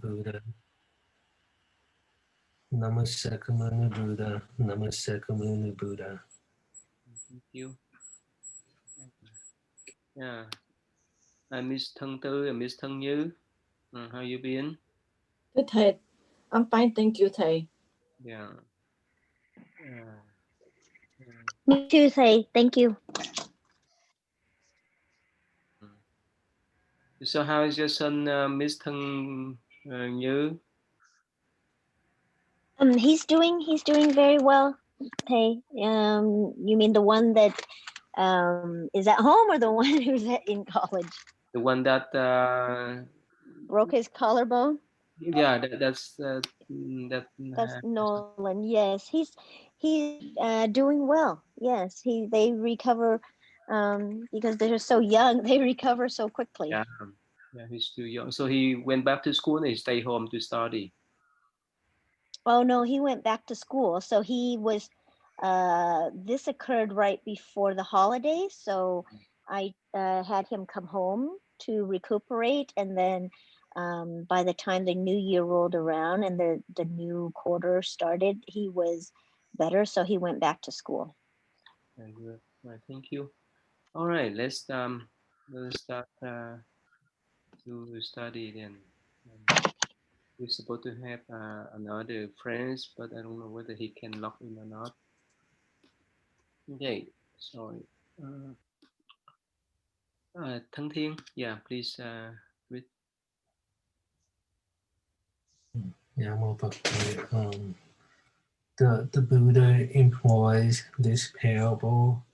Buddha. Namaste Kamuni Buddha. Namaste Kamuni Buddha. Thank you. Yeah, I miss Thân Tư, I miss Thân Như. How you been? Good thầy. I'm fine, thank you thầy. Yeah. Me too, thầy. Thank you. So how is your son, Miss Thân Như? He's doing very well. Thầy. You mean the one that is at home or the one who's in college? The one that Broke his collarbone. yeah, that's That's Nolan. Yes, he's doing well. Yes, they recover because they're so young. They recover so quickly. yeah, he's still young. So he went back to school and he stayed home to study. Oh no, he went back to school. So he was. This occurred right before the holidays, so I had him come home to recuperate, and then by the time the new year rolled around and the new quarter started, he was better, so he went back to school. Very good. Right, thank you. All right, let's start to study then. We're supposed to have another friends, but I don't know whether he can log in or not. Okay, sorry. Thân Thiên, yeah, please read. Yeah, more the Buddha employs this parable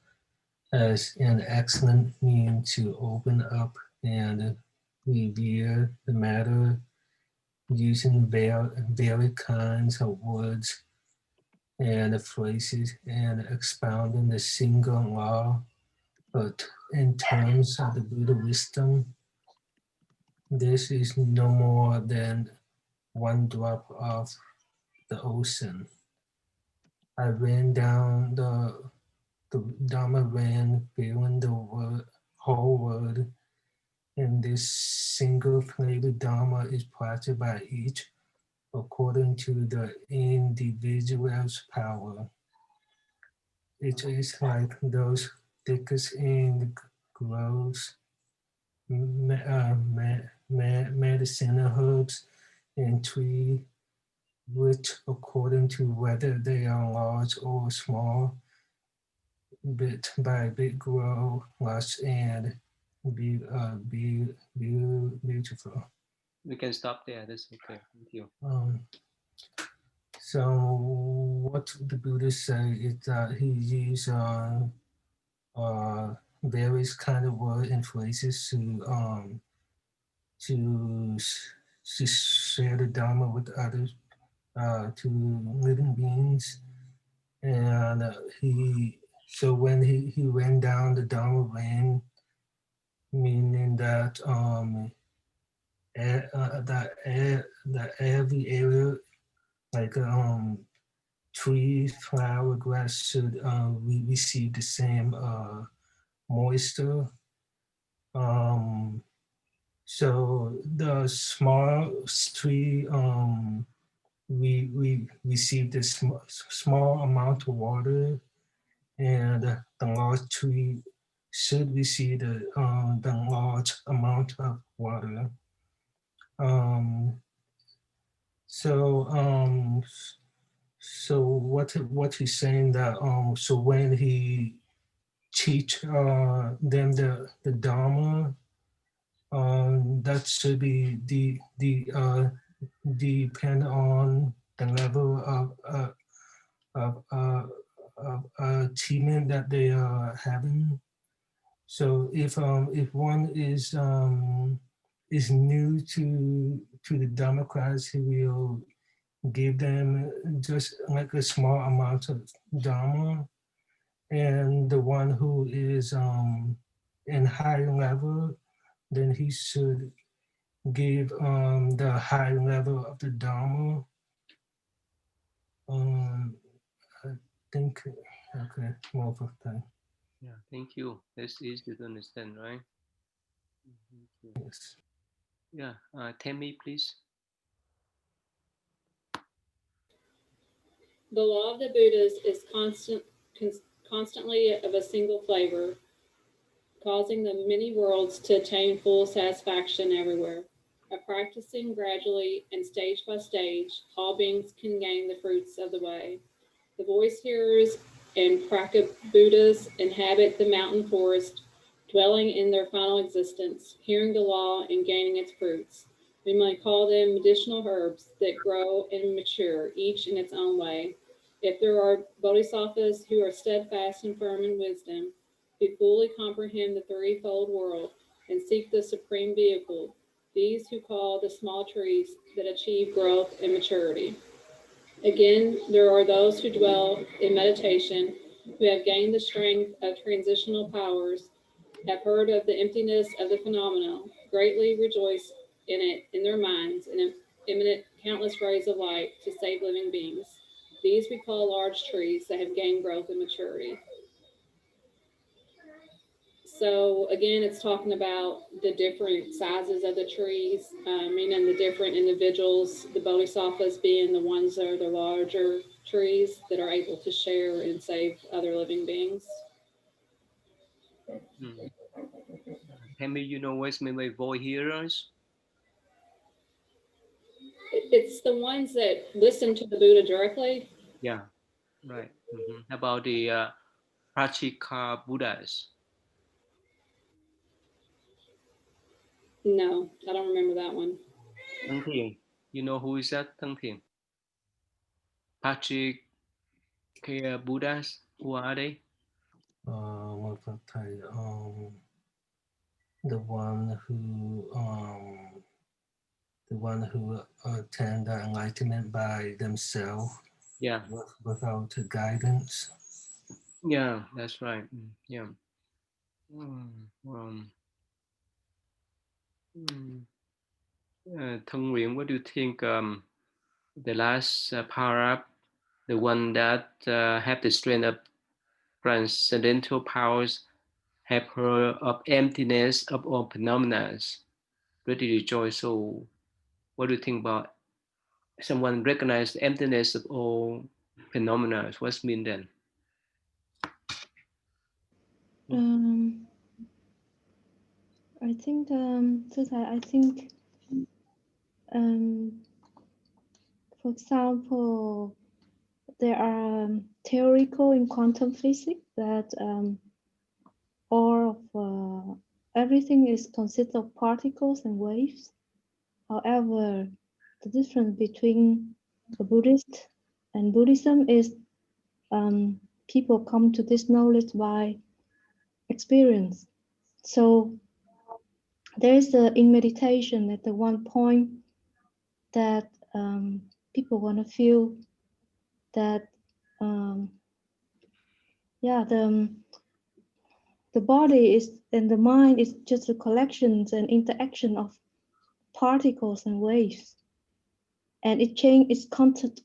as an excellent means to open up and reveal the matter using various kinds of words and phrases and expounding the single law. But in terms of the Buddha wisdom, this is no more than one drop of the ocean. I ran down the Dharma ran filling the whole world, and this single flavor Dharma is practiced by each according to the individual's power. It is like those thickets in groves, medicinal herbs, and trees, which, according to whether they are large or small, bit by bit grow lush and beautiful. We can stop there. That's okay. Thank you. So what the Buddha say is that he used various kind of words and phrases to to share the Dharma with others, to living beings, and so when he went down the Dharma lane, meaning that that every area like trees, flower, grass should we receive the same moisture. So the small tree we receive the small amount of water, and the large tree should receive the large amount of water. Um, so so what he's saying that so when he teach them the Dharma, that should be depend on the level of, uh, of achievement that they are having. So if one is new to the Dharma class, he will give them just like a small amount of Dharma, and the one who is in high level, then he should give the high level of the Dharma. I think, okay, more of that. Yeah, thank you. That's easy to understand, right? Yes. Yeah, Tammy, please. The law of the Buddhas is constantly of a single flavor, causing the many worlds to attain full satisfaction everywhere. By practicing gradually and stage by stage, all beings can gain the fruits of the way. The voice hearers and Buddhas inhabit the mountain forest, dwelling in their final existence, hearing the law and gaining its fruits. We might call them medicinal herbs that grow and mature, each in its own way. If there are bodhisattvas who are steadfast and firm in wisdom, who fully comprehend the threefold world and seek the supreme vehicle, these who call the small trees that achieve growth and maturity. Again, there are those who dwell in meditation, who have gained the strength of transitional powers, have heard of the emptiness of the phenomena, greatly rejoice in it in their minds, and emanate countless rays of light to save living beings. These we call large trees that have gained growth and maturity. So again, it's talking about the different sizes of the trees, meaning the different individuals, the bodhisattvas being the ones that are the larger trees that are able to share and save other living beings. Tammy, you know what's meant by voice hearers? It's the ones that listen to the Buddha directly. Yeah, right. About the Prachika Buddhas. No, I don't remember that one. Thăng Thiền. You know who is that? Thăng Thiền. Prachika Buddhas. Who are they? Một Phật thầy, the one who attain the enlightenment by themselves. Yeah. Without guidance. Yeah, that's right. Yeah. Thân Nguyễn, what do you think? The last paragraph, the one that have the strength of transcendental powers, have heard of emptiness of all phenomena, ready to joy. So, what do you think about someone recognize the emptiness of all phenomena? What's mean then? I think I think for example, there are theoretical in quantum physics that all of everything is consist of particles and waves. However, the difference between the Buddhist and Buddhism is people come to this knowledge by experience. So there is in meditation at the one point that people want to feel that the body is and the mind is just a collections and interaction of particles and waves, and it's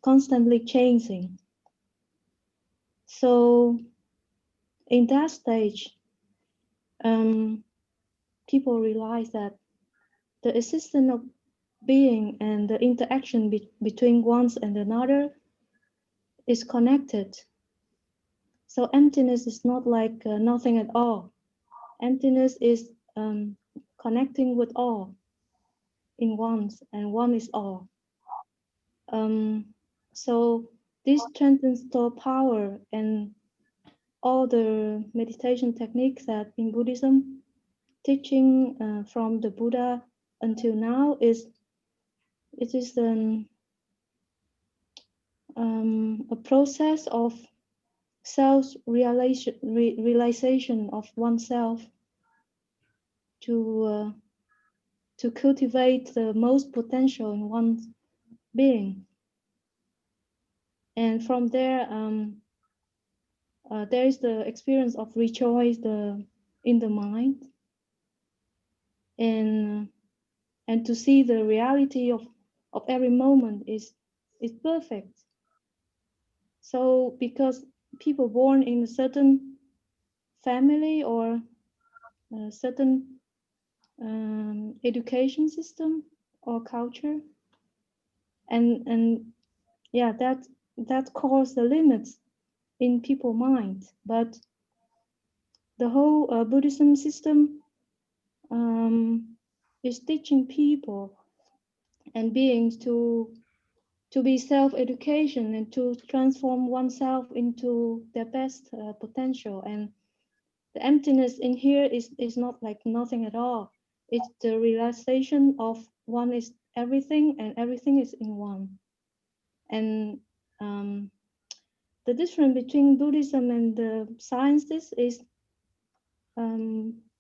constantly changing. So in that stage, people realize that the existence of being and the interaction between one and another is connected. So emptiness is not like nothing at all. Emptiness is connecting with all in once, and one is all. So this transcendental power and all the meditation techniques that in Buddhism teaching from the Buddha until now is a process of realization of oneself to cultivate the most potential in one's being, and from there there is the experience of rejoice in the mind, and to see the reality of every moment is perfect. So because people born in a certain family or a certain education system or culture, and yeah, that that cause the limits in people's minds. But the whole Buddhism system is teaching people and beings to be self-education and to transform oneself into their best potential. And the emptiness in here is not like nothing at all. It's the realization of one is everything and everything is in one. And the difference between Buddhism and the sciences is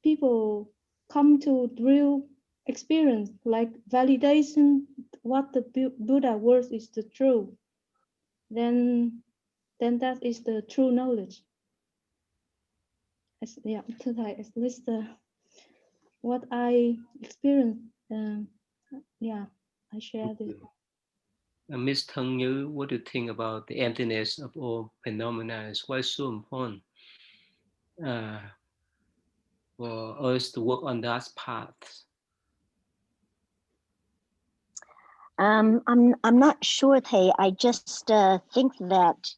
people come to real experience, like validation, what the Buddha words is the truth. Then that is the true knowledge. Yeah, at least what I experienced. Yeah, I share this. Miss Thang Như, what do you think about the emptiness of all phenomena? Is why so important for us to work on that path? I'm not sure, Thay. I just think that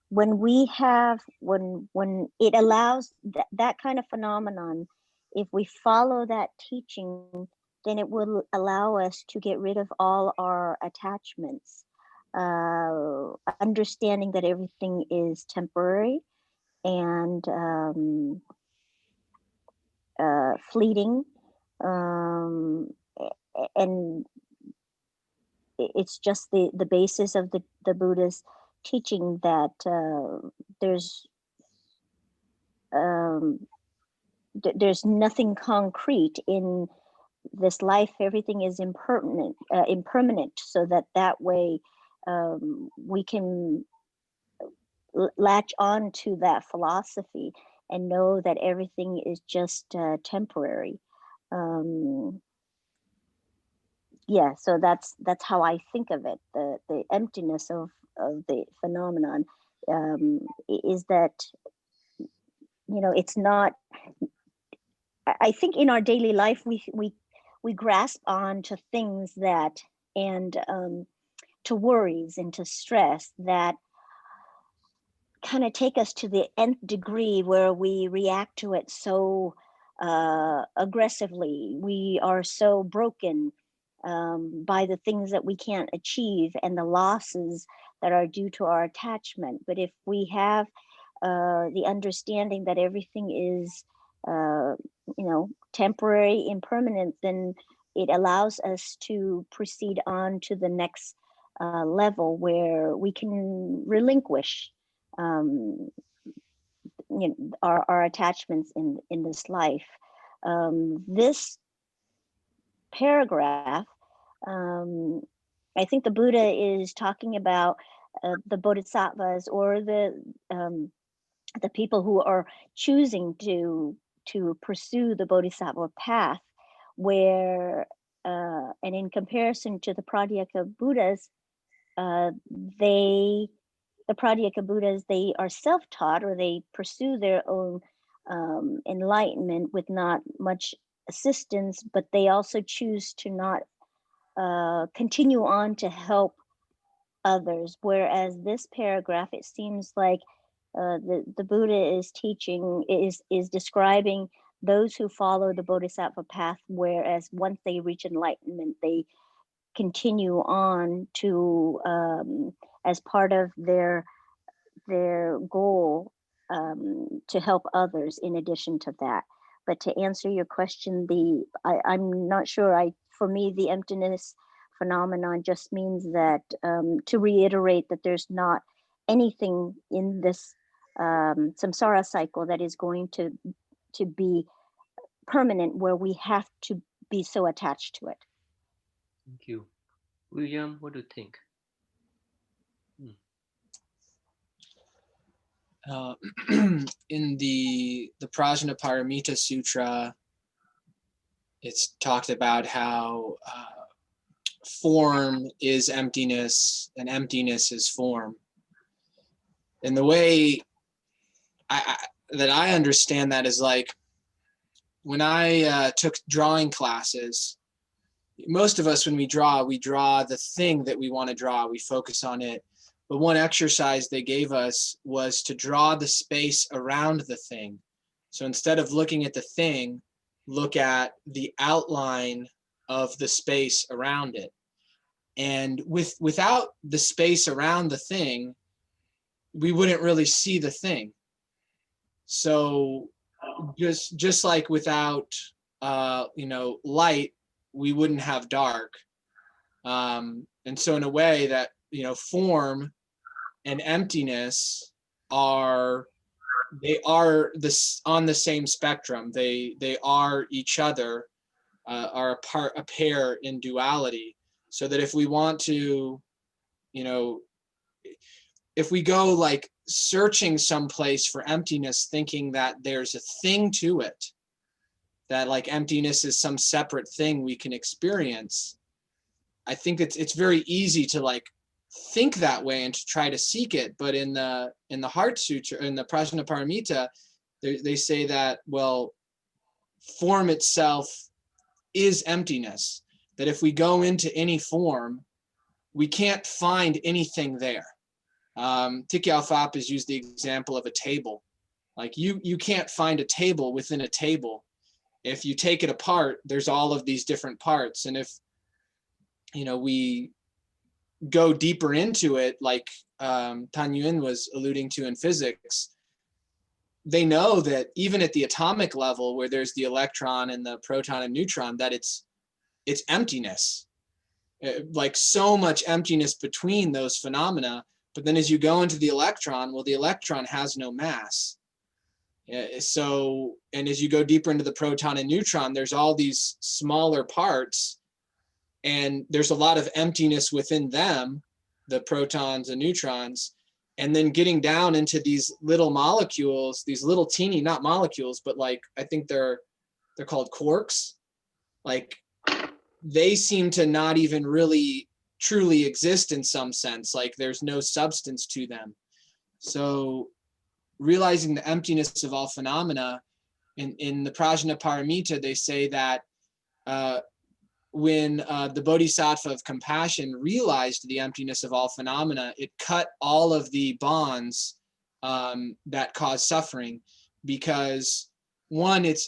when it allows that kind of phenomenon, if we follow that teaching, then it will allow us to get rid of all our attachments, understanding that everything is temporary and fleeting, and it's just the basis of the Buddha's teaching that there's nothing concrete in this life. Everything is impermanent, so that way we can latch on to that philosophy and know that everything is just temporary. Yeah, so that's how I think of it. The emptiness of the phenomenon is that, you know, it's not. I think in our daily life we grasp on to things that and to worries and to stress that kind of take us to the nth degree, where we react to it so aggressively. We are so broken by the things that we can't achieve and the losses that are due to our attachment. But if we have the understanding that everything is, you know, temporary, impermanent, then it allows us to proceed on to the next level, where we can relinquish you know, our attachments in this life. This paragraph, I think the Buddha is talking about the bodhisattvas, or the people who are choosing to pursue the bodhisattva path, where and in comparison to the Pratyeka Buddhas, the Pratyeka Buddhas, they are self-taught, or they pursue their own enlightenment with not much assistance, but they also choose to not continue on to help others. Whereas this paragraph, it seems like the Buddha is teaching, is describing those who follow the Bodhisattva path, whereas once they reach enlightenment, they continue on to as part of their goal to help others in addition to that. But to answer your question, I'm not sure. For me, the emptiness phenomenon just means that to reiterate that there's not anything in this samsara cycle that is going to be permanent, where we have to be so attached to it. Thank you. William, what do you think? In the Prajnaparamita Sutra, it's talked about how form is emptiness and emptiness is form. And the way that I understand that is like when I took drawing classes, most of us, when we draw the thing that we want to draw, we focus on it. But one exercise they gave us was to draw the space around the thing. So instead of looking at the thing, look at the outline of the space around it. And without the space around the thing, we wouldn't really see the thing. So just like without light, we wouldn't have dark. And so in a way that, form and emptiness are on the same spectrum. They are each other, are a pair in duality. So that if we want to, if we go like searching someplace for emptiness, thinking that there's a thing to it, that like emptiness is some separate thing we can experience, I think it's very easy to like think that way and to try to seek it. But in the Heart Sutra, in the Prajnaparamita, they say that, well, form itself is emptiness, that if we go into any form, we can't find anything there. Tiki Alfap has used the example of a table. Like you can't find a table within a table. If you take it apart, there's all of these different parts. And if, we go deeper into it, like Tan Yuan was alluding to in physics, they know that even at the atomic level, where there's the electron and the proton and neutron, that it's emptiness, like so much emptiness between those phenomena. But then as you go into the electron, well, the electron has no mass. So, and as you go deeper into the proton and neutron, there's all these smaller parts, and there's a lot of emptiness within them, the protons and neutrons. And then getting down into these little molecules, these little teeny, not molecules, but like, I think they're called quarks. Like they seem to not even really truly exist in some sense. Like there's no substance to them. So realizing the emptiness of all phenomena, in the Prajnaparamita, they say that when the Bodhisattva of compassion realized the emptiness of all phenomena, it cut all of the bonds that cause suffering, because one, it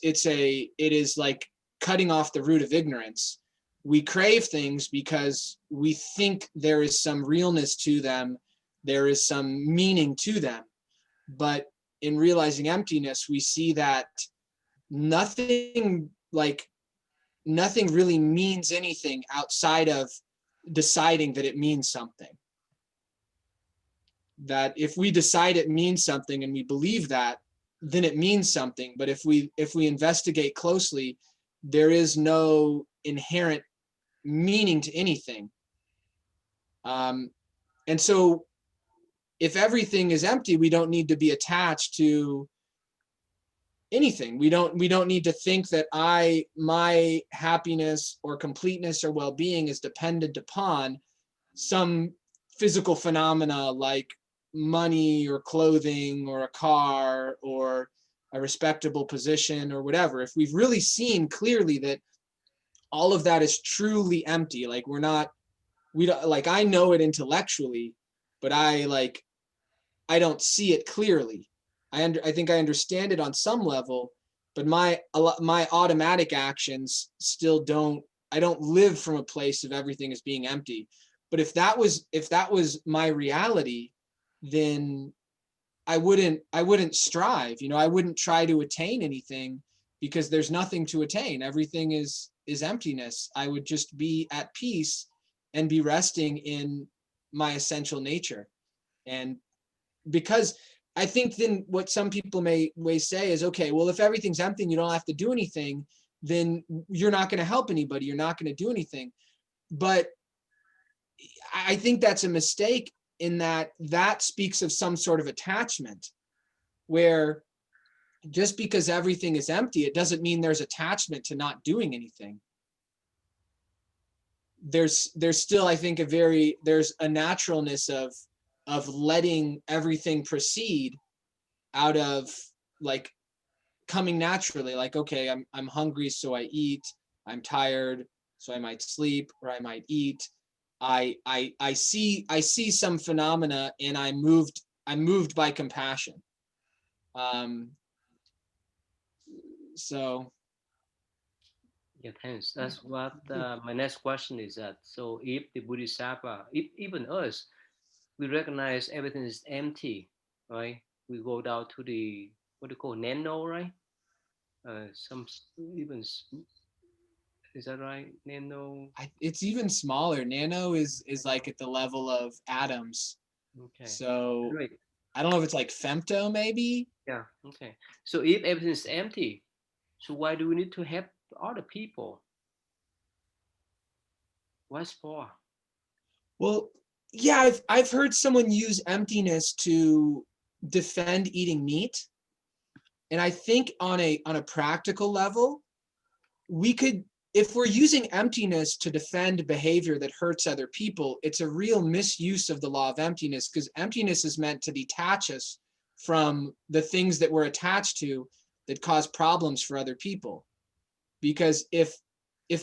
is like cutting off the root of ignorance. We crave things because we think there is some realness to them, there is some meaning to them. But in realizing emptiness, we see that nothing really means anything outside of deciding that it means something. That if we decide it means something and we believe that, then it means something. But if we investigate closely, there is no inherent meaning to anything. And so if everything is empty, we don't need to be attached to anything. We don't need to think that my happiness or completeness or well-being is dependent upon some physical phenomena like money or clothing or a car or a respectable position or whatever. If we've really seen clearly that all of that is truly empty, like we don't, like I know it intellectually, but I don't see it clearly. I think I understand it on some level, but my automatic actions still don't. I don't live from a place of everything as being empty. But if that was my reality, then I wouldn't strive. I wouldn't try to attain anything, because there's nothing to attain. Everything is emptiness. I would just be at peace and be resting in my essential nature. And because I think then what some people may say is, okay, well, if everything's empty and you don't have to do anything, then you're not going to help anybody. You're not going to do anything. But I think that's a mistake, in that speaks of some sort of attachment, where just because everything is empty, it doesn't mean there's attachment to not doing anything. There's still, I think, there's a naturalness of letting everything proceed out of like coming naturally, like, okay, I'm hungry, so I eat, I'm tired, So I might sleep or I might eat. I see some phenomena and I'm moved by compassion. So Yeah, thanks. That's what my next question is that. So if the Bodhisattva, if even us, we recognize everything is empty, right? We go down to the what do you call nano, right? Some even is that right? Nano. it's even smaller. Nano is like at the level of atoms. Okay. So Great. I don't know if it's like femto maybe. Yeah. Okay. So if everything is empty, so why do we need to help other people? What's for? Well, yeah, I've heard someone use emptiness to defend eating meat. And I think on a practical level, we could, if we're using emptiness to defend behavior that hurts other people, it's a real misuse of the law of emptiness, because emptiness is meant to detach us from the things that we're attached to that cause problems for other people. Because if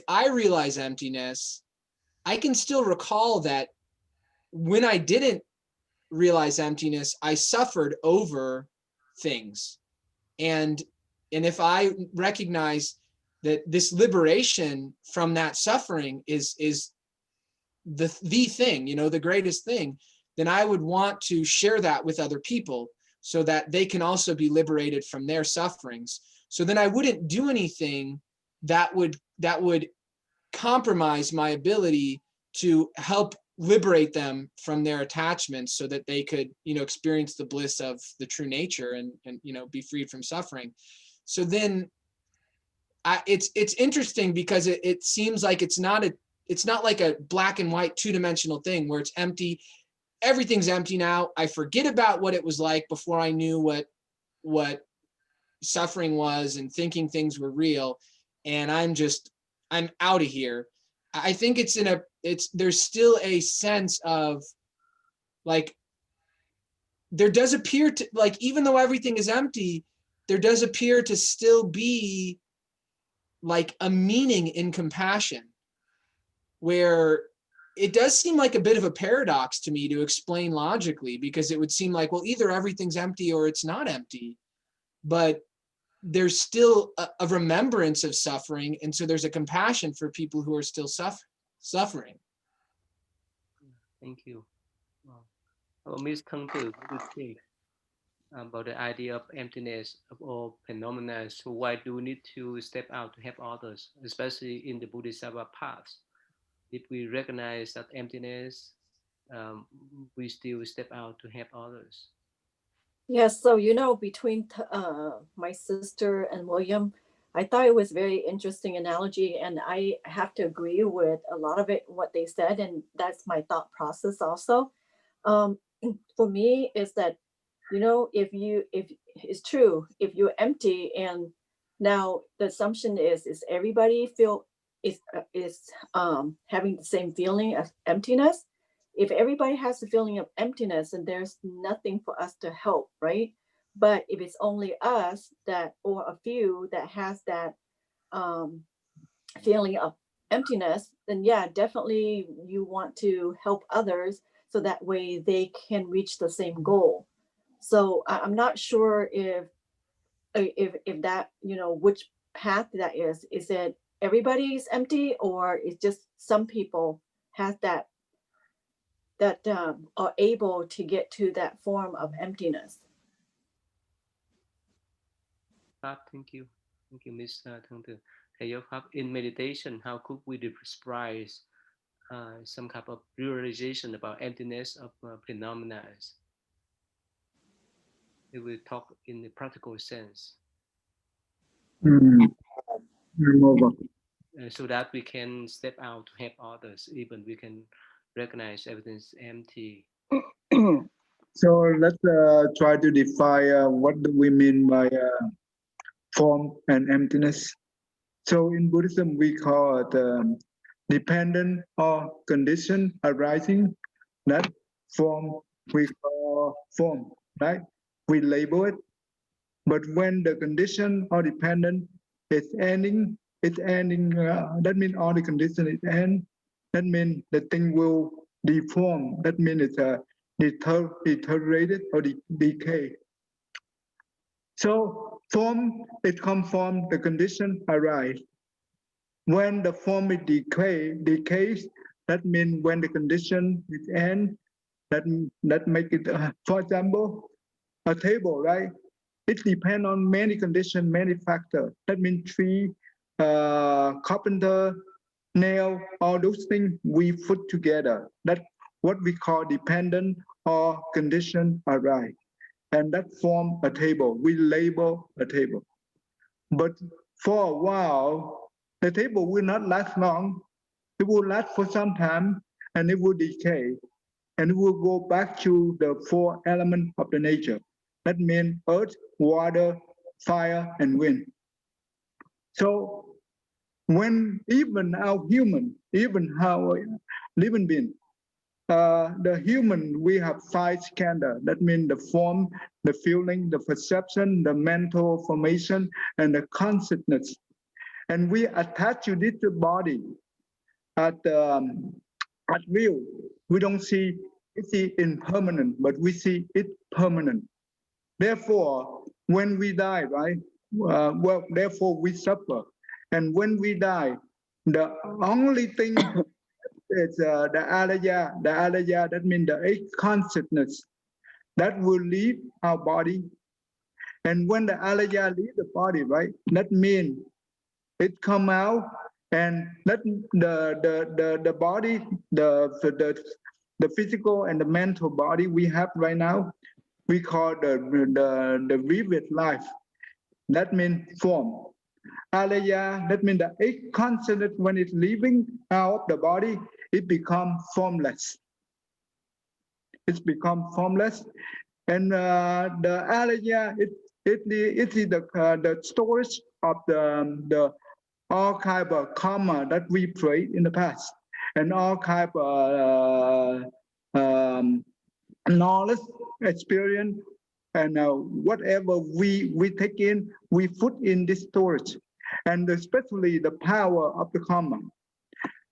I realize emptiness, I can still recall that when I didn't realize emptiness, I suffered over things. And if I recognize that this liberation from that suffering is the thing, you know, the greatest thing, then I would want to share that with other people so that they can also be liberated from their sufferings. So then I wouldn't do anything that would compromise my ability to help liberate them from their attachments so that they could, you know, experience the bliss of the true nature and you know, be freed from suffering. So then it's interesting because it seems like it's not like a black and white two-dimensional thing where it's empty. Everything's empty now. I forget about what it was like before I knew what suffering was and thinking things were real, and I'm out of here. I think there's still a sense of like, there does appear to, like, even though everything is empty, there does appear to still be like a meaning in compassion, where it does seem like a bit of a paradox to me to explain logically, because it would seem like, well, either everything's empty or it's not empty, but there's still a remembrance of suffering, and so there's a compassion for people who are still suffering. Thank you. Ms. Thang Tu, what do you think about the idea of emptiness of all phenomena? So why do we need to step out to help others, especially in the Bodhisattva path? If we recognize that emptiness, we still step out to help others. Yes, so between my sister and William, I thought it was very interesting analogy, and I have to agree with a lot of it what they said, and that's my thought process also. For me, is that if it's true, if you're empty, and now the assumption is everybody is having the same feeling of emptiness. If everybody has the feeling of emptiness, and there's nothing for us to help, right? But if it's only us that, or a few that has that feeling of emptiness, then yeah, definitely you want to help others so that way they can reach the same goal. So I'm not sure if that, which path that is. Is it everybody's empty, or is just some people have that are able to get to that form of emptiness? Thank you, Ms. Thang Tu. In meditation, how could we describe some kind of realization about emptiness of phenomena? If we talk in the practical sense, so that we can step out to help others, even we can recognize everything's empty. So let's try to define what do we mean by form and emptiness. So in Buddhism, we call it dependent or condition arising. That form we call form, right? We label it. But when the condition or dependent is ending, it's ending. That means all the condition is end. That means the thing will deform. That means it's deteriorated or decay. So form, it comes from the condition arise. When the form is decays, that means when the condition is end, that make it, for example, a table, right? It depends on many conditions, many factors. That means tree, carpenter, nail, all those things we put together. That's what we call dependent or condition arise. And that form a table. We label a table. But for a while, the table will not last long. It will last for some time and it will decay. And it will go back to the four elements of the nature. That means earth, water, fire, and wind. So when even our human, even our living being, the human, we have five skandha. That means the form, the feeling, the perception, the mental formation, and the consciousness. And we attach to this body at will. We don't see it impermanent, but we see it permanent. Therefore, when we die, right? Well, therefore we suffer. And when we die, the only thing is the alaya, that means the eight consciousness that will leave our body. And when the alaya leave the body, right? That means it come out and let the body, the physical and the mental body we have right now, we call the vivid life. That means form. Alaya, that means the eight consciousness, when it's leaving out of the body, it becomes formless. It's become formless. And the alaya, it is the storage of the all kind of karma that we prayed in the past, and all kind of knowledge, experience, and whatever we take in, we put in this storage, and especially the power of the karma.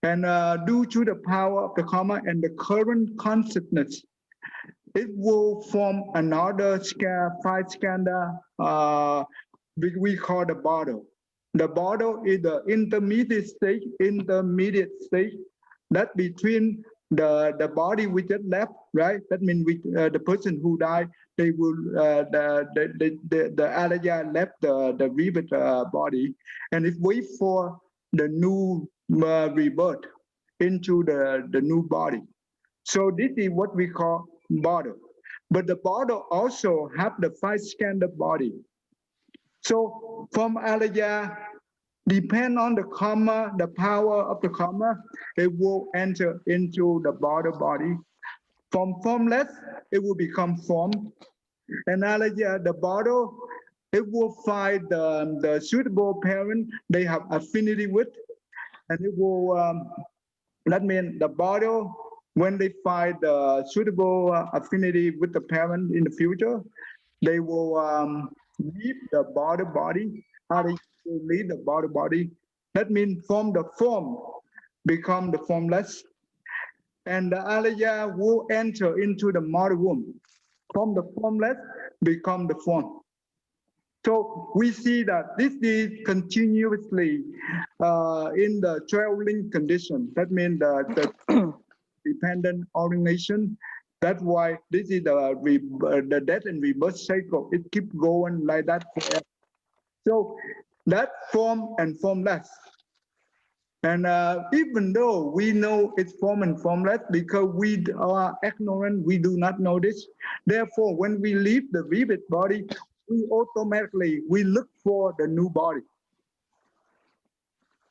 And due to the power of the karma and the current consciousness, it will form another five skandha, we call the bottle. The bottle is the intermediate stage that between the body we just left, right? That means the person who died, they will the alaya left the vivid body, and it wait for the new rebirth into the new body. So this is what we call bottle. But the bottle also have the five skandha body. So from alaya, depend on the karma, the power of the karma, it will enter into the body. From formless, it will become form. And alaya, the bottle, it will find the suitable parent they have affinity with, and it will, that means the bottle, when they find the suitable affinity with the parent in the future, they will leave the body. How they will leave the body? That means from the form become the formless, and the alaya will enter into the mother womb. From the formless become the form. So we see that this is continuously in the traveling condition. That means the dependent origination. That's why this is the death and rebirth cycle. It keeps going like that forever. So that form and formless. And even though we know it's form and formless, because we are ignorant, we do not know this. Therefore, when we leave the vivid body, we automatically look for the new body.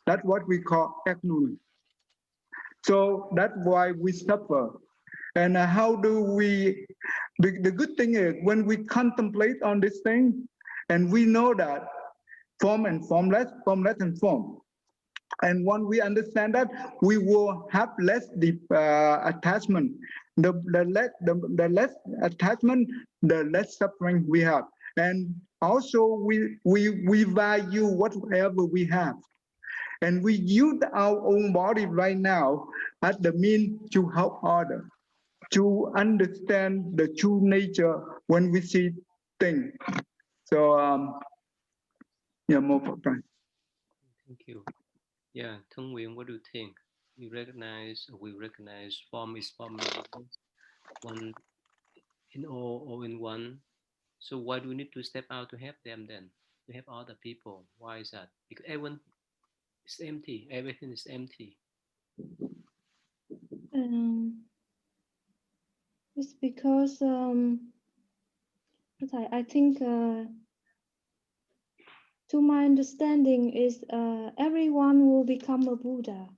That's what we call ignorance. So that's why we suffer. And how do we, the good thing is when we contemplate on this thing, and we know that form and formless, formless and form. And when we understand that, we will have less attachment. The less attachment, the less suffering we have. And also we value whatever we have. And we use our own body right now as the means to help others, to understand the true nature when we see things. So, yeah, more for time. Thank you. Yeah, Thung Nguyen, what do you think? We recognize form is formless, one in all in one. So why do we need to step out to help them then? To help other people? Why is that? Because everyone is empty. Everything is empty. It's because I think to my understanding is everyone will become a Buddha.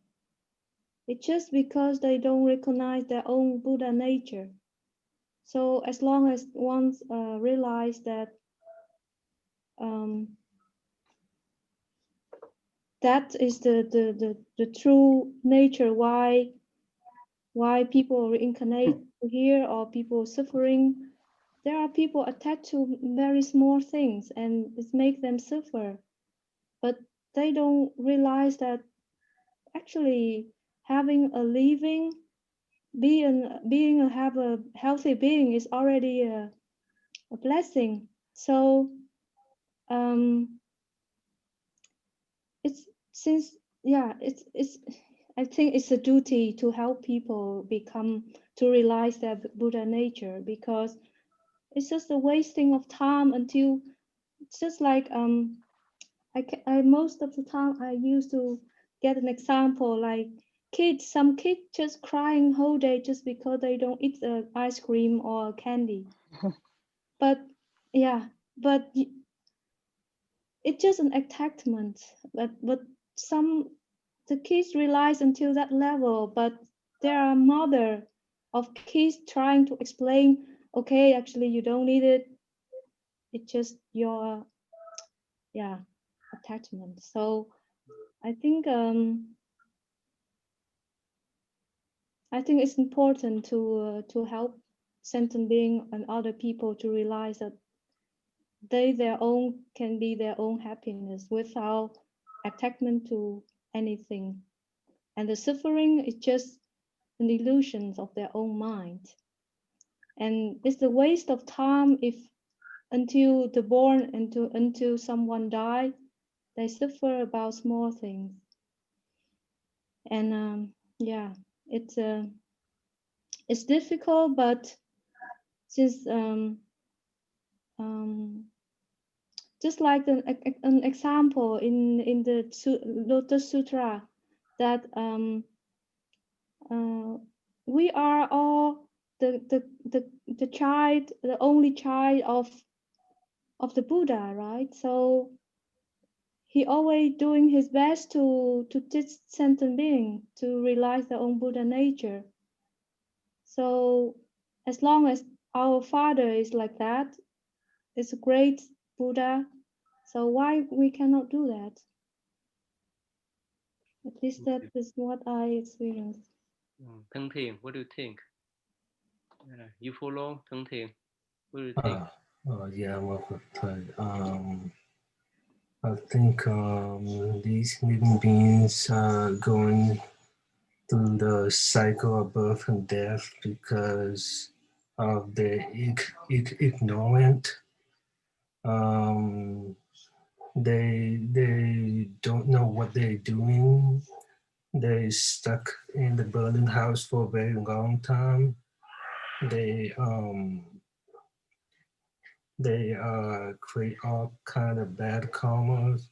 It's just because they don't recognize their own Buddha nature. So as long as one realize that that is the true nature why people reincarnate here or people suffering. There are people attached to very small things and it makes them suffer. But they don't realize that actually having a living have a healthy being is already a blessing. So it's since it's I think it's a duty to help people to realize their Buddha nature, because it's just a wasting of time until it's just like I most of the time I used to get an example like some kids just crying whole day just because they don't eat ice cream or candy. But yeah, but it's just an attachment. But the kids realize until that level, but there are mother of kids trying to explain, okay, actually you don't need it. It's just your attachment. So I think it's important to help sentient being and other people to realize that they can be their own happiness without attachment to anything, and the suffering is just an illusion of their own mind, and it's a waste of time if until the born until someone die they suffer about small things. And it's difficult, but since just like an example in the Lotus Sutra, that we are all the child, the only child of the Buddha, right? So he always doing his best to teach sentient being to realize their own Buddha nature. So as long as our father is like that, is a great Buddha, so why we cannot do that? At least that is what I experienced. Thăng Thiền, what do you think? You follow Thăng Thiền? What do you think? Yeah, I think these living beings are going through the cycle of birth and death because of their ignorant. They don't know what they're doing. They stuck in the burning house for a very long time. They create all kind of bad karmas,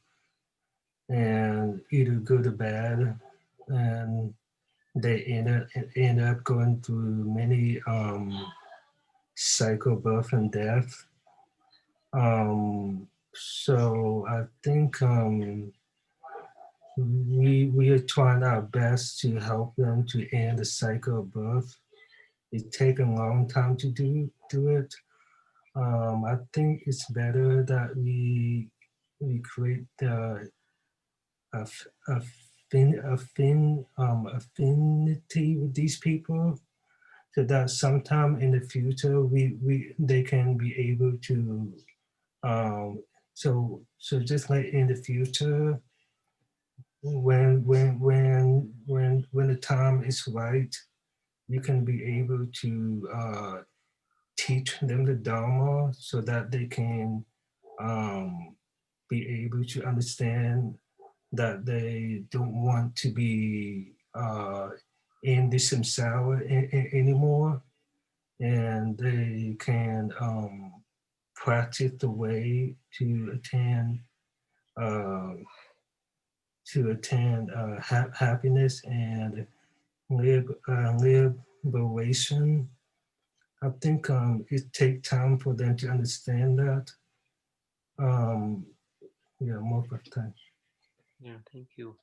and either good or bad, and they end up going through many cycle birth and death. So I think we are trying our best to help them to end the cycle of birth. It takes a long time to do it. I think it's better that we create the affinity with these people, so that sometime in the future they can be able to so just like in the future when the time is right, you can be able to teach them the Dharma so that they can be able to understand that they don't want to be in this samsara anymore, and they can practice the way uh, to attain happiness and liberation. I think it takes time for them to understand that. Um, yeah, more of time. Yeah, thank you.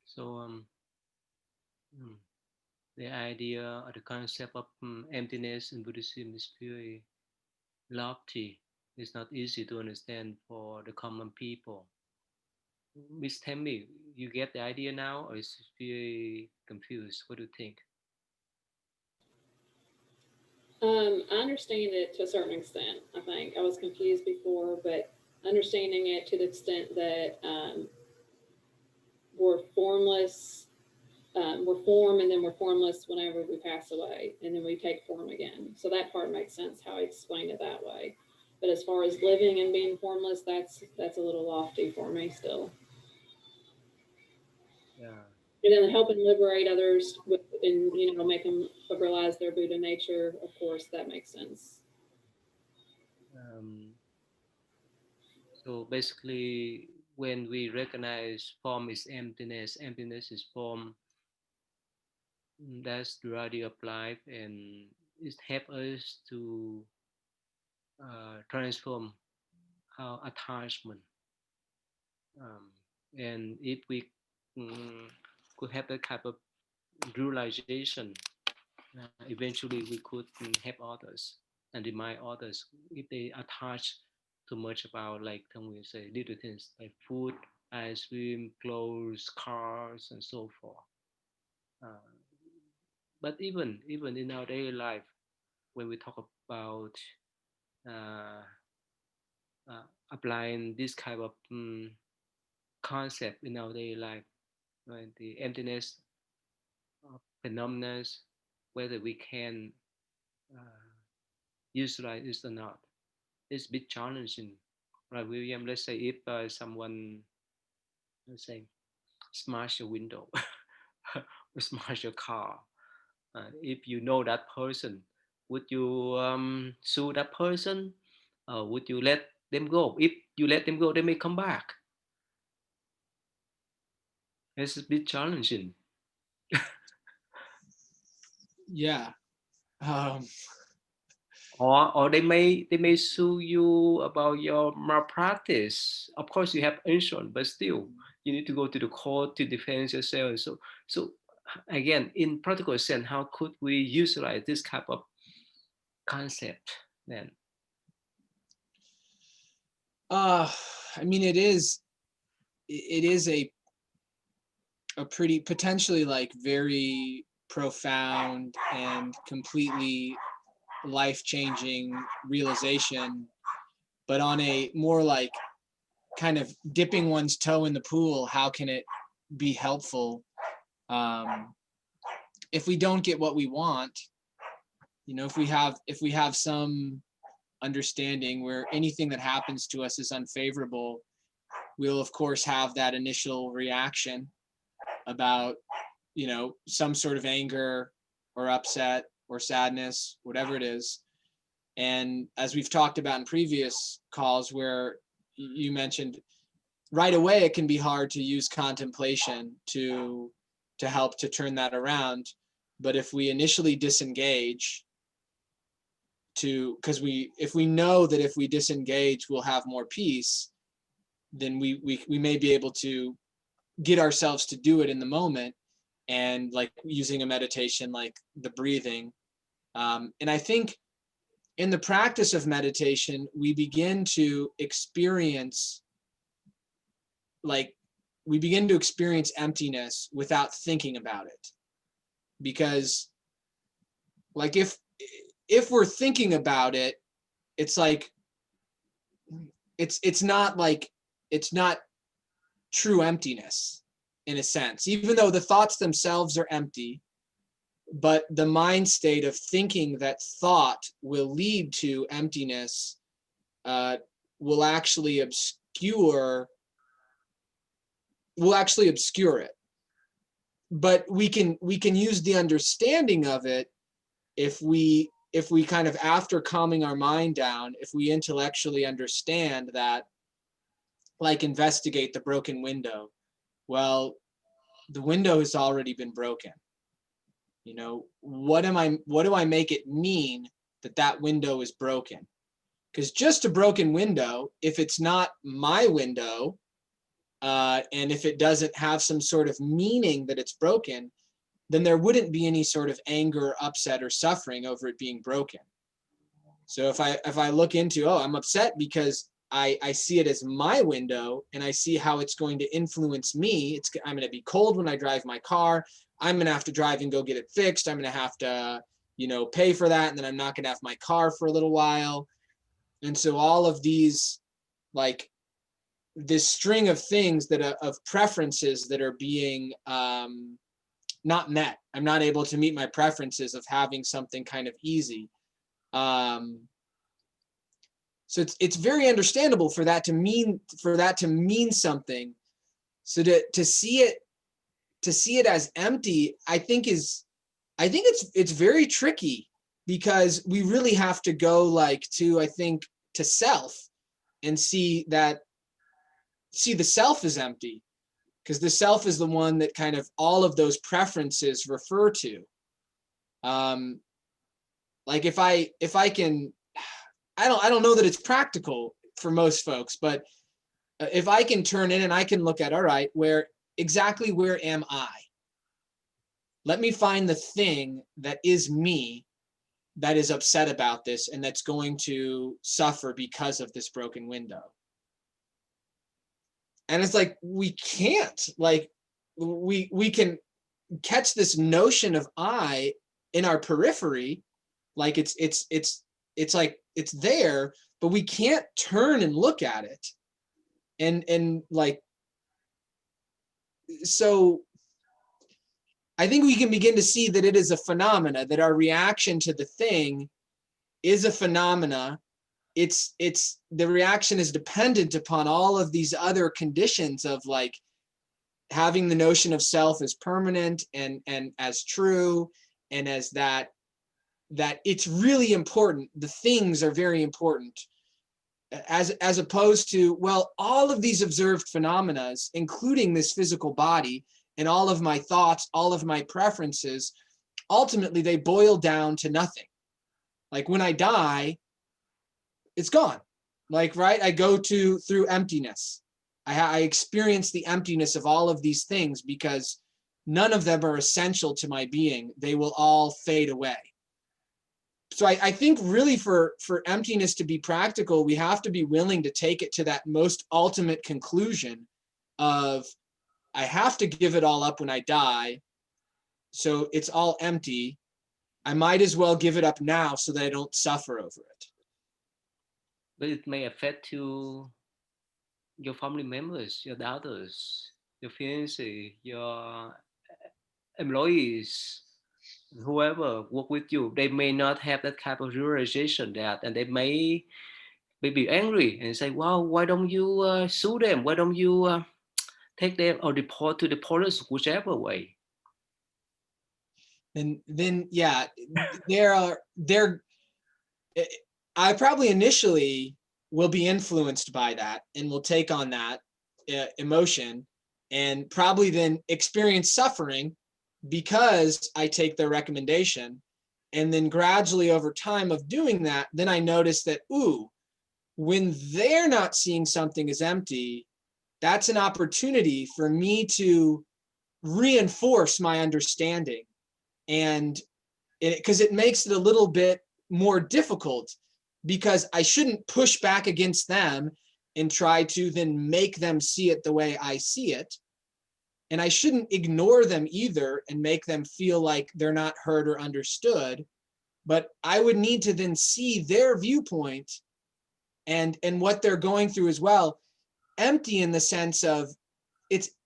So the idea or the concept of emptiness in Buddhism is very lofty. It's not easy to understand for the common people. Miss Tammy, you get the idea now, or is it very confused? What do you think? I understand it to a certain extent. I think I was confused before, but understanding it to the extent that we're formless, we're form, and then we're formless whenever we pass away, and then we take form again. So that part makes sense how I explained it that way. But as far as living and being formless, that's a little lofty for me still. Yeah. And then helping liberate others and make them realize their Buddha nature. Of course, that makes sense. Um, so basically, when we recognize form is emptiness, emptiness is form, that's the reality of life, and it helps us to transform our attachment. Um, and if we could have that type of realization, eventually we could help others and remind others if they attach too much about, like we say, little things like food, ice cream, clothes, cars, and so forth. Uh, but even in our daily life, when we talk about uh, applying this kind of concept in our daily life, right? The emptiness of phenomena, whether we can uh, utilize it or not, it's a bit challenging, right, William? Let's say if someone, let's say, smash your window or smash your car, if you know that person, would you sue that person? Would you let them go? If you let them go, they may come back. It's a bit challenging. Yeah. Um, Or they may sue you about your malpractice. Of course, you have insurance, but still, you need to go to the court to defend yourself. So again, in practical sense, how could we utilize this type of concept then? I mean, it is a pretty potentially like very profound and completely life-changing realization, but on a more like kind of dipping one's toe in the pool, how can it be helpful if we don't get what we want? If we have some understanding where anything that happens to us is unfavorable, we'll of course have that initial reaction about some sort of anger or upset or sadness, whatever it is. And as we've talked about in previous calls, where you mentioned right away, it can be hard to use contemplation to help to turn that around. But if we initially disengage, because if we know that if we disengage, we'll have more peace, then we may be able to get ourselves to do it in the moment, and like using a meditation like the breathing. And I think in the practice of meditation, we begin to experience emptiness without thinking about it. Because like if we're thinking about it, it's like it's not true emptiness in a sense, even though the thoughts themselves are empty, but the mind state of thinking that thought will lead to emptiness will actually obscure it. But we can use the understanding of it if we kind of, after calming our mind down, if we intellectually understand that, like investigate the broken window. Well, the window has already been broken. You know, what do I make it mean that that window is broken? Because just a broken window, if it's not my window, and if it doesn't have some sort of meaning that it's broken, then there wouldn't be any sort of anger, upset, or suffering over it being broken. So if I look into, oh, I'm upset because I see it as my window and I see how it's going to influence me. I'm going to be cold when I drive my car. I'm going to have to drive and go get it fixed. I'm going to have to, pay for that. And then I'm not going to have my car for a little while. And so all of these, like this string of things of preferences that are being not met. I'm not able to meet my preferences of having something kind of easy. So it's very understandable for that to mean something. So to see it as empty, I think it's very tricky, because we really have to go to self and see the self is empty, because the self is the one that kind of all of those preferences refer to. Like if I can, I don't know that it's practical for most folks, but if I can turn in and I can look at, all right, where am I? Let me find the thing that is me that is upset about this and that's going to suffer because of this broken window. And it's like, we can't, we can catch this notion of I in our periphery, like it's like it's there, but we can't turn and look at it. And so I think we can begin to see that it is a phenomena, that our reaction to the thing is a phenomena. It's the reaction is dependent upon all of these other conditions of like having the notion of self as permanent and as true, and as that it's really important. The things are very important, as opposed to, well, all of these observed phenomena, including this physical body and all of my thoughts, all of my preferences, ultimately they boil down to nothing. Like when I die, it's gone. Like, right, I go through emptiness. I experience the emptiness of all of these things because none of them are essential to my being. They will all fade away. So I think really for emptiness to be practical, we have to be willing to take it to that most ultimate conclusion of, I have to give it all up when I die. So it's all empty. I might as well give it up now so that I don't suffer over it. But it may affect to your family members, your daughters, your fiancé, your employees, whoever work with you. They may not have that type of realization, and they may be angry and say, "Well, why don't you sue them? Why don't you take them or report to the police, whichever way?" And then, yeah, I probably initially will be influenced by that and will take on that emotion and probably then experience suffering because I take their recommendation. And then gradually over time of doing that, then I notice that, when they're not seeing something as empty, that's an opportunity for me to reinforce my understanding. And because it makes it a little bit more difficult, because I shouldn't push back against them and try to then make them see it the way I see it. And I shouldn't ignore them either and make them feel like they're not heard or understood. But I would need to then see their viewpoint and what they're going through as well. Empty in the sense of,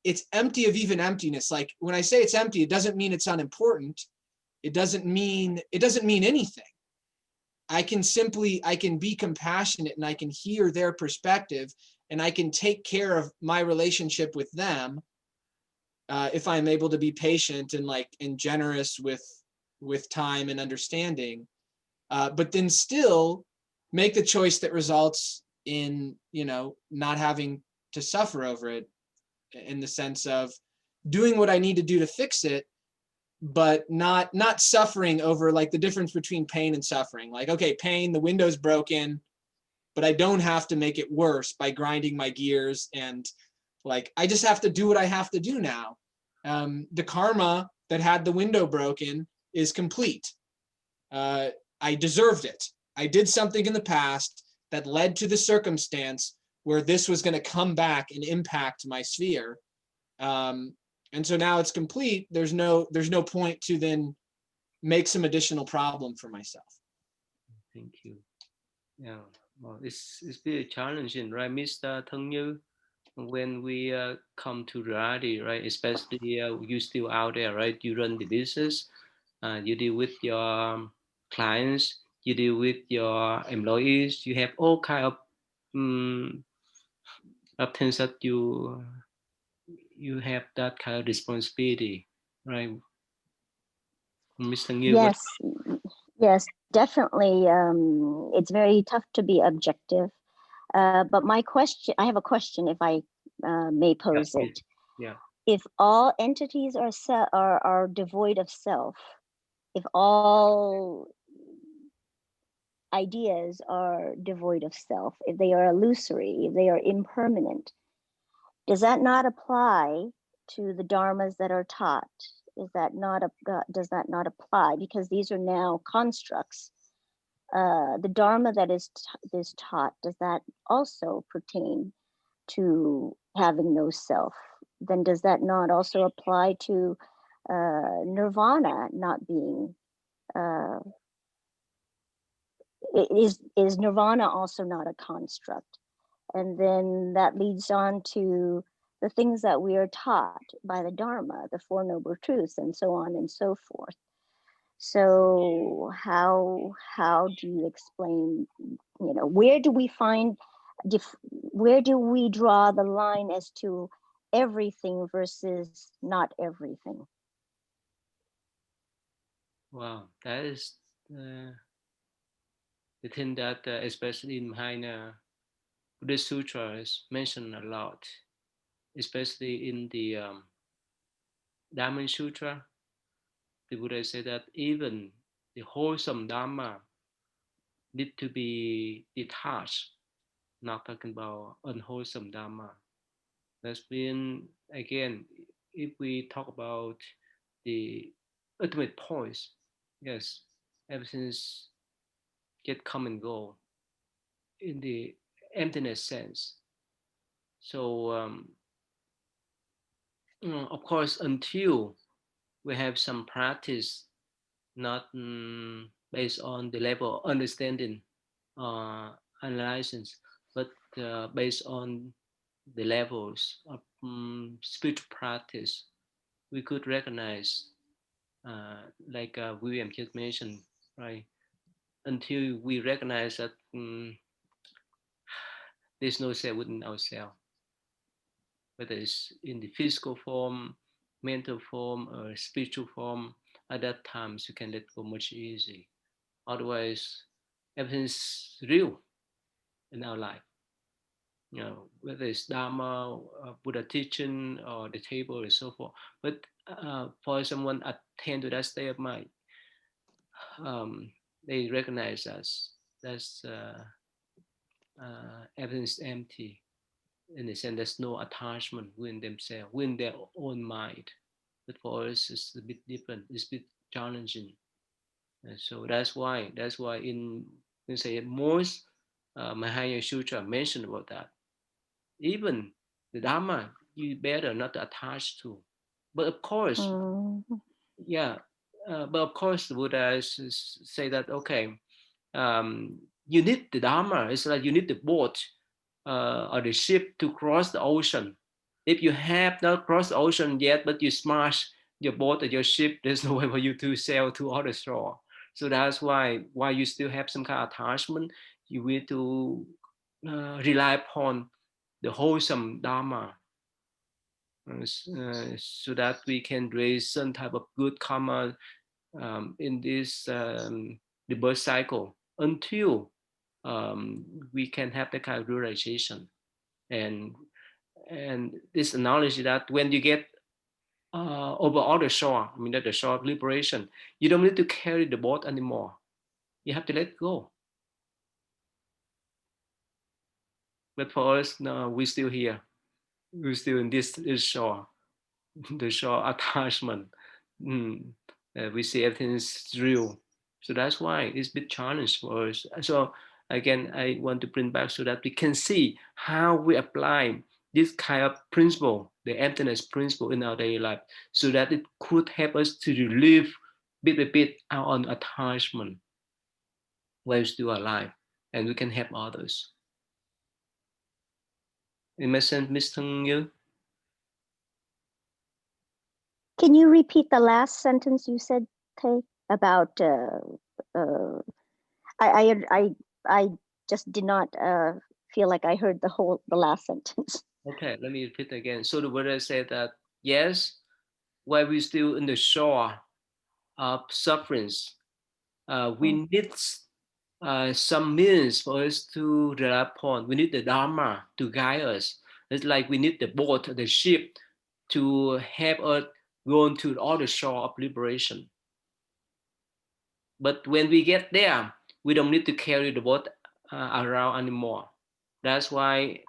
it's empty of even emptiness. Like when I say it's empty, it doesn't mean it's unimportant. It doesn't mean anything. I can be compassionate and I can hear their perspective and I can take care of my relationship with them if I'm able to be patient and generous with time and understanding, but then still make the choice that results in not having to suffer over it, in the sense of doing what I need to do to fix it, but not suffering over like the difference between pain and suffering. Like, okay, pain, the window's broken, but I don't have to make it worse by grinding my gears, and like I just have to do what I have to do now. The karma that had the window broken is complete. I deserved it. I did something in the past that led to the circumstance where this was going to come back and impact my sphere. And so now it's complete. There's no point to then make some additional problem for myself. Thank you. Yeah, well, it's very challenging, right, Mr. Thung Như? When we come to reality, right? Especially you still out there, right? You run the business, you deal with your clients, you deal with your employees. You have all kind of things that you have that kind of responsibility, right, Mr. Như? Yes, definitely. It's very tough to be objective. But I have a question, if I may pose it. Yeah. If all entities are devoid of self, if all ideas are devoid of self, if they are illusory, if they are impermanent, does that not apply to the dharmas that are taught? Does that not apply? Because these are now constructs. The dharma that is taught, does that also pertain to having no self? Then does that not also apply to nirvana not being? Is nirvana also not a construct? And then that leads on to the things that we are taught by the Dharma, the Four Noble Truths, and so on and so forth. So how do you explain, where do we draw the line as to everything versus not everything? Wow, that is the thing that especially in Mahayana Buddhist Sutra is mentioned a lot, especially in the Dhamma Sutra. The Buddha said that even the wholesome Dhamma need to be detached, not talking about unwholesome Dhamma. That's been, again, if we talk about the ultimate points, yes, everything's get come and go in the emptiness sense. So, of course, until we have some practice, not based on the level of understanding, analysis, but based on the levels of spiritual practice, we could recognize, like William just mentioned, right? Until we recognize that there's no self within ourselves, whether it's in the physical form, mental form, or spiritual form, at that time you can let go much easy. Otherwise, everything's real in our life. Whether it's Dharma, Buddha teaching, or the table, and so forth. But for someone attend to that state of mind, they recognize us. That's everything's empty. In the sense, there's no attachment within themselves, within their own mind. But for us, it's a bit different. It's a bit challenging. And so that's why in, let's say, most Mahayana Sutra mentioned about that. Even the Dharma, you better not attach to. But of course, yeah. But of course, the Buddha say that, okay, you need the Dharma. It's like you need the boat or the ship to cross the ocean. If you have not crossed the ocean yet, but you smash your boat or your ship, there's no way for you to sail to other shore. So that's why you still have some kind of attachment, you need to rely upon the wholesome Dharma, so that we can raise some type of good karma in this the birth cycle, until we can have the kind of realization. And this knowledge that when you get over all the shore, I mean at the shore of liberation, you don't need to carry the boat anymore. You have to let go. But for us, no, we're still here. We're still in this shore, the shore attachment. We see everything is real. So that's why it's a big challenge for us. So again, I want to bring back so that we can see how we apply this kind of principle, the emptiness principle, in our daily life, so that it could help us to relieve bit by bit our own attachment while we're still alive, and we can help others. It makes sense, Mr. Yu? Can you repeat the last sentence you said, Tay, about I just did not feel like I heard the last sentence. Okay, let me repeat again. So the Buddha said that yes, while we're still in the shore of sufferings, we need some means for us to rely upon. We need the Dharma to guide us. It's like we need the boat, the ship, to help us go to all the shore of liberation. But when we get there, we don't need to carry the boat around anymore. That's why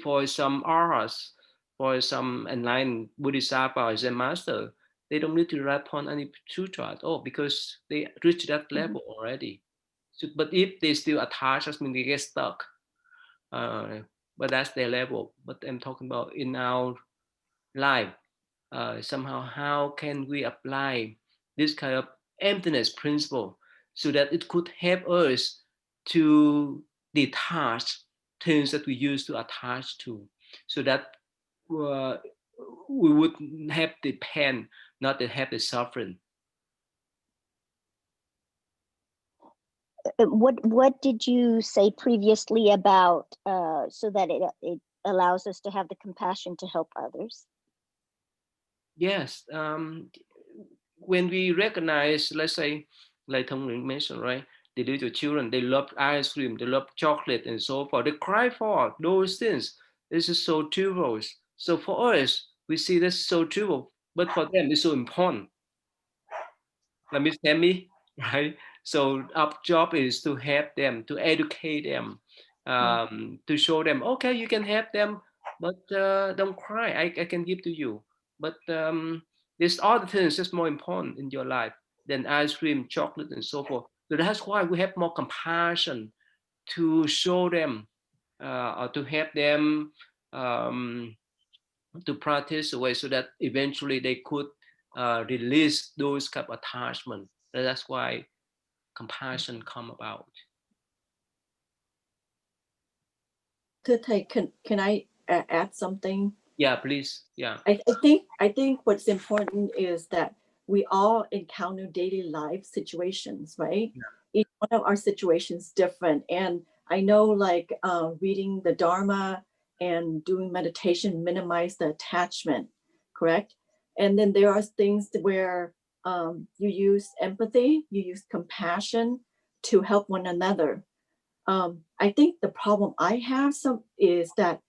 for some arhats, for some enlightened Bodhisattva or Zen master, they don't need to rely upon any sutra at all, because they reach that level already. So, but if they still attach, that means they get stuck. But that's their level. But I'm talking about in our life, somehow how can we apply this kind of emptiness principle so that it could help us to detach things that we used to attach to, so that we would have the pain, not to have the suffering. What did you say previously about so that it allows us to have the compassion to help others? Yes, when we recognize, let's say, like Thong mentioned, right? The little children, they love ice cream, they love chocolate, and so forth. They cry for those things. This is so trivial. So for us, we see this so trivial, but for them, it's so important. Like Miss Tammy, right? So our job is to help them, to educate them, to show them, okay, you can help them, but don't cry. I can give to you. But there's other things that's more important in your life than ice cream, chocolate, and so forth. So that's why we have more compassion to show them or to help them to practice away, so that eventually they could release those kind of attachment. That's why compassion come about. Can I add something? Yeah, please. Yeah. I think what's important is that we all encounter daily life situations, right? Yeah. Each one of our situations different, and I know like reading the Dharma and doing meditation minimize the attachment, correct? And then there are things where you use empathy, you use compassion to help one another. I think the problem I have is that,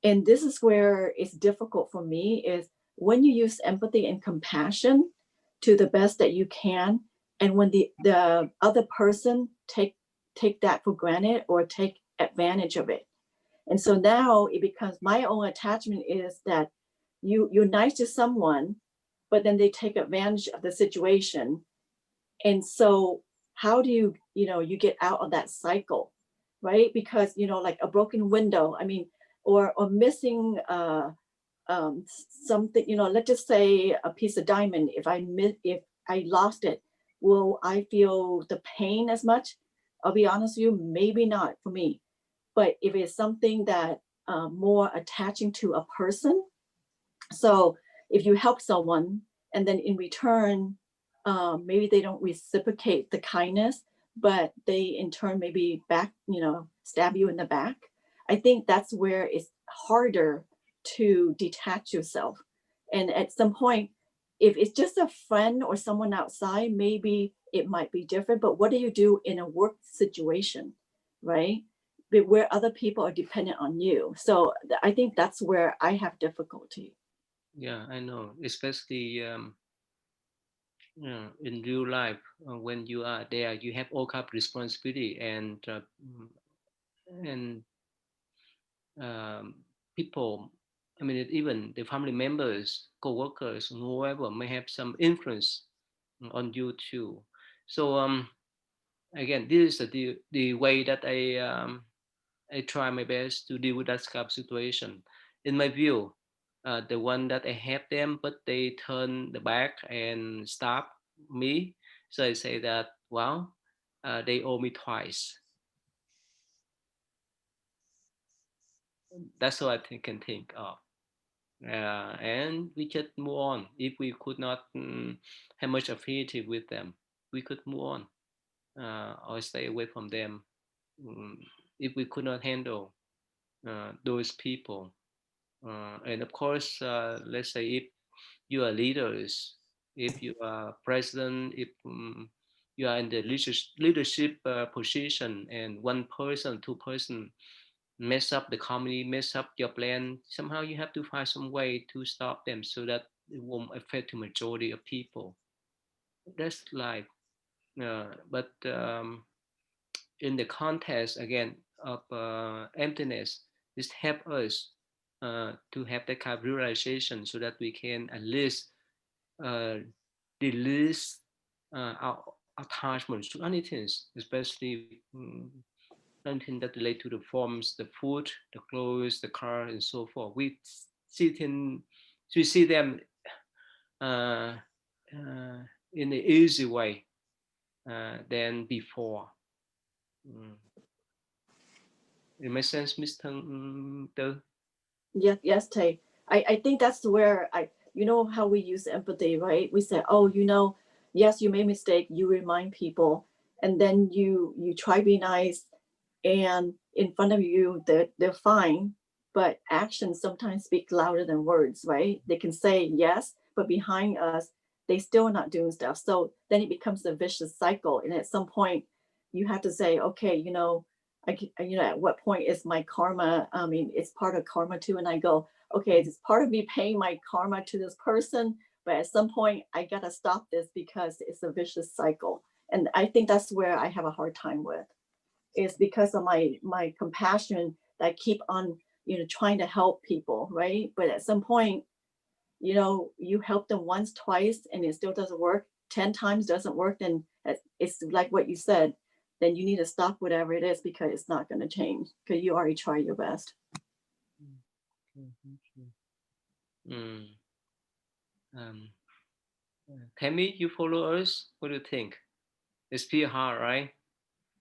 and this is where it's difficult for me, is when you use empathy and compassion to the best that you can, and when the other person take that for granted or take advantage of it. And so now it becomes my own attachment is that you're nice to someone, but then they take advantage of the situation. And so how do you get out of that cycle, right? Because like a broken window, I mean, or missing something, let's just say a piece of diamond. If I lost it, will I feel the pain as much? I'll be honest with you, maybe not for me. But if it's something that more attaching to a person. So if you help someone and then in return, maybe they don't reciprocate the kindness, but they in turn maybe back, stab you in the back. I think that's where it's harder to detach yourself. And at some point, if it's just a friend or someone outside, maybe it might be different. But what do you do in a work situation, right? But where other people are dependent on you. So I think that's where I have difficulty. Yeah, I know, especially in real life, when you are there, you have all kind of responsibility, and um, people, I mean, even the family members, co-workers, whoever may have some influence on you too. So again, this is the way that I try my best to deal with that kind of situation. In my view, the one that I help them, but they turn the back and stop me. So I say that, well, they owe me twice. That's what can think of. And we just move on. If we could not have much affinity with them, we could move on or stay away from them. If we could not handle those people, and of course, let's say if you are leaders, if you are president, if you are in the leadership position, and one person, two-person mess up the company, mess up your plan, somehow you have to find some way to stop them so that it won't affect the majority of people. That's life. But in the context again of emptiness, this help us to have that kind of realization so that we can at least uh, release our attachments to anything, especially anything that relate to the forms, the food, the clothes, the car, and so forth. We see them uh, in an easy way than before. Mm. It makes sense, Mr. Tư? Yes, Tay. I think that's where how we use empathy, right? We say, oh, yes, you made mistake. You remind people, and then you try to be nice, and in front of you, they're fine, but actions sometimes speak louder than words, right? They can say yes, but behind us, they still not doing stuff. So then it becomes a vicious cycle, and at some point, you have to say, okay, at what point is my karma? I mean, it's part of karma too. And I go, okay, it's part of me paying my karma to this person, but at some point I gotta stop this because it's a vicious cycle. And I think that's where I have a hard time with. Is because of my compassion that I keep on, trying to help people, right? But at some point, you help them once, twice, and it still doesn't work. 10 times doesn't work, then it's like what you said. Then you need to stop whatever it is because it's not going to change because you already tried your best. Mm. Um, Tammy, you follow us? What do you think? It's pretty hard, right?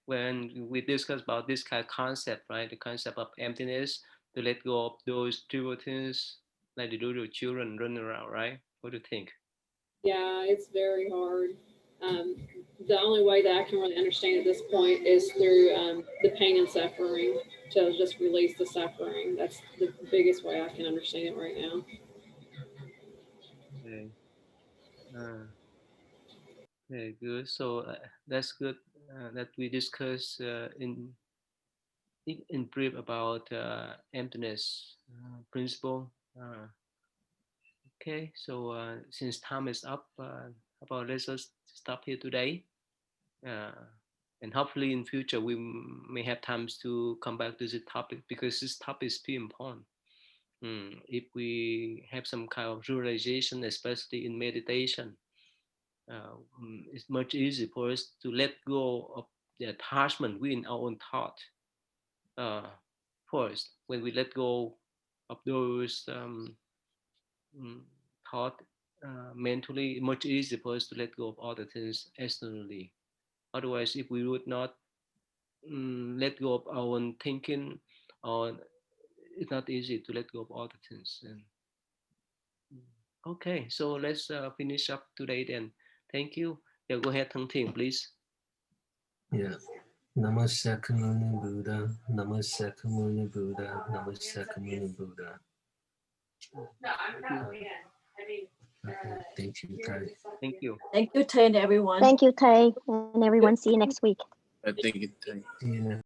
When we discuss about this kind of concept, right? The concept of emptiness, to let go of those trivial things like the little children running around, right? What do you think? Yeah, it's very hard. Um, the only way that I can really understand at this point is through the pain and suffering, to just release the suffering. That's the biggest way I can understand it right now. Okay. Uh, okay, good. So that's good that we discuss in brief about emptiness principle. Okay, so since time is up, about let's just stop here today, uh, and hopefully in future we may have times to come back to this topic because this topic is pretty important. If we have some kind of realization, especially in meditation, it's much easier for us to let go of the attachment within our own thought. Uh, First, when we let go of those mm, thought mentally, much easier for us to let go of other things externally. Otherwise, if we would not let go of our own thinking, or it's not easy to let go of all the things. And okay, so let's finish up today then. Thank you. Yeah, go ahead, Thang Thing, please. Yeah. Namaste Kamuni Buddha, Namaste Kamuni Buddha, Namaste Kamuni Buddha. Okay, thank you, Kai. Thank you. Thank you, Tay, and everyone. Thank you, Tay, and everyone. See you next week. I think it. See you next